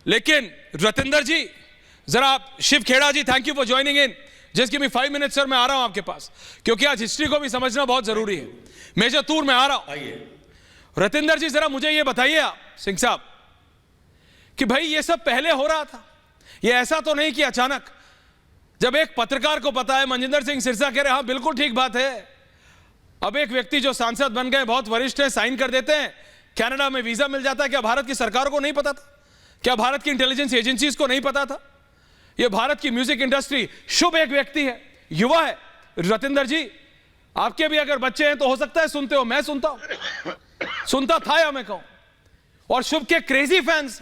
लेकिन रतिंदर जी, जरा Shiv Khera ji, thank you for joining in. Just give me 5 minute sir, मैं आ रहा हूं आपके पास, क्योंकि आज हिस्ट्री को भी समझना बहुत जरूरी है। मेजर तूर में आ रहा हूं। रतिंदर जी, जरा मुझे यह बताइए आप, सिंह साहब, कि भाई ये सब पहले हो रहा था, ये ऐसा तो नहीं कि अचानक जब एक पत्रकार को पता है, मनजिंदर सिंह सिरसा कह रहे हाँ बिल्कुल ठीक बात है, अब एक व्यक्ति जो सांसद बन गए, बहुत वरिष्ठ है, साइन कर देते हैं, कनाडा में वीजा मिल जाता है। क्या भारत की सरकार को नहीं पता था? क्या भारत की इंटेलिजेंस एजेंसीज को नहीं पता था? ये भारत की म्यूजिक इंडस्ट्री, शुभ एक व्यक्ति है, युवा है। रतिंदर जी, आपके भी अगर बच्चे हैं तो हो सकता है सुनते हो, मैं सुनता हूं, सुनता था या मैं कहूं। और शुभ के क्रेजी फैंस,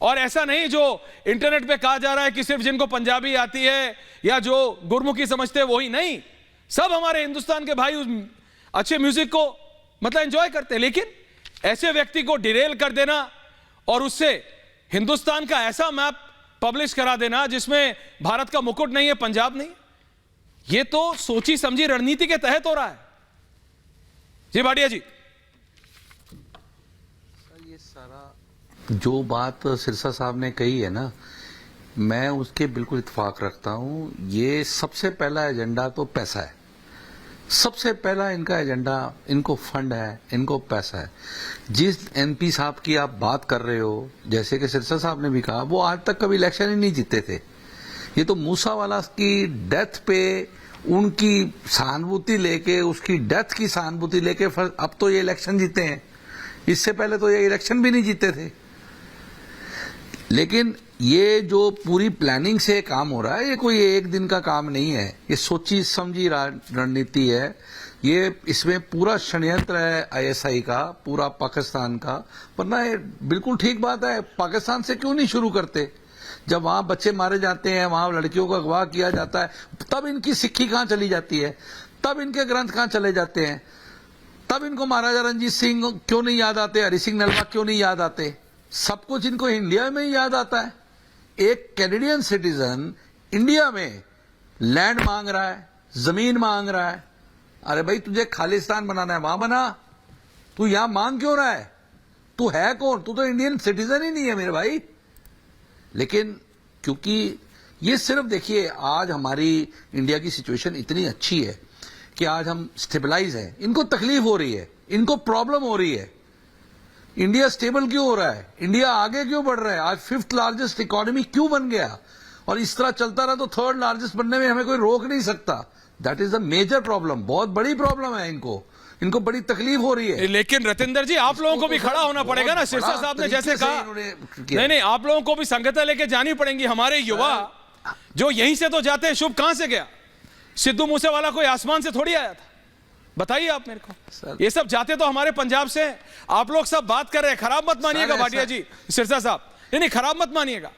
और ऐसा नहीं जो इंटरनेट पे कहा जा रहा है कि सिर्फ जिनको पंजाबी आती है या जो गुरमुखी समझते हैं वही नहीं, सब हमारे हिंदुस्तान के भाई उस अच्छे म्यूजिक को मतलब एंजॉय करते हैं। लेकिन ऐसे व्यक्ति को डिरेल कर देना और उससे हिंदुस्तान का ऐसा मैप पब्लिश करा देना जिसमें भारत का मुकुट नहीं है, पंजाब नहीं, ये तो सोची समझी रणनीति के तहत हो रहा है। जी भाटिया जी। ये सारा जो बात सिरसा साहब ने कही है ना, मैं उसके बिल्कुल इत्तेफाक रखता हूं। ये सबसे पहला एजेंडा तो पैसा है, सबसे पहला इनका एजेंडा, इनको फंड है, इनको पैसा है। जिस एमपी साहब की आप बात कर रहे हो, जैसे कि सिरसा साहब ने भी कहा, वो आज तक कभी इलेक्शन ही नहीं जीते थे। ये तो मूसावाला की डेथ पे उनकी सहानुभूति लेके, उसकी डेथ की सहानुभूति लेके अब तो ये इलेक्शन जीते हैं। इससे पहले तो ये इलेक्शन भी नहीं जीते थे। लेकिन ये जो पूरी प्लानिंग से काम हो रहा है, ये कोई एक दिन का काम नहीं है, ये सोची समझी रणनीति है। ये इसमें पूरा षड्यंत्र है आईएसआई का, पूरा पाकिस्तान का। वरना ये बिल्कुल ठीक बात है, पाकिस्तान से क्यों नहीं शुरू करते? जब वहां बच्चे मारे जाते हैं, वहां लड़कियों को अगवा किया जाता है, तब इनकी सिक्खी कहां चली जाती है, तब इनके ग्रंथ कहां चले जाते हैं, तब इनको महाराजा रणजीत सिंह क्यों नहीं याद आते, हरि सिंह नलवा क्यों नहीं याद आते? सब कुछ इनको इंडिया में ही याद आता है। एक कैनेडियन सिटीजन इंडिया में लैंड मांग रहा है, जमीन मांग रहा है। अरे भाई, तुझे खालिस्तान बनाना है, वहां बना, तू यहां मांग क्यों रहा है? तू है कौन? तू तो इंडियन सिटीजन ही नहीं है मेरे भाई। लेकिन क्योंकि ये सिर्फ देखिए, आज हमारी इंडिया की सिचुएशन इतनी अच्छी है कि आज हम स्टेबलाइज हैं, इनको तकलीफ हो रही है, इनको प्रॉब्लम हो रही है। इंडिया स्टेबल क्यों हो रहा है? इंडिया आगे क्यों बढ़ रहा है? आज 5th लार्जेस्ट इकोनॉमी क्यों बन गया? और इस तरह चलता रहा तो 3rd लार्जेस्ट बनने में हमें कोई रोक नहीं सकता। That is the major problem, बहुत बड़ी प्रॉब्लम है। इनको बड़ी तकलीफ हो रही है। लेकिन रतिंदर जी, आप लोगों को भी खड़ा होना पड़ेगा ना, सिरसा साहब ने जैसे कहा। नहीं, आप लोगों को भी संगठन लेके जानी पड़ेंगी। हमारे युवा जो यहीं से तो जाते हैं, शुभ कहां से गया? सिद्धू मूसेवाला कोई आसमान से थोड़ी आया था, बताइए आप मेरे को। ये सब जाते तो हमारे पंजाब से। आप लोग सब बात कर रहे हैं, खराब मत मानिएगा भाटिया जी, सिरसा साहब, नहीं खराब मत मानिएगा।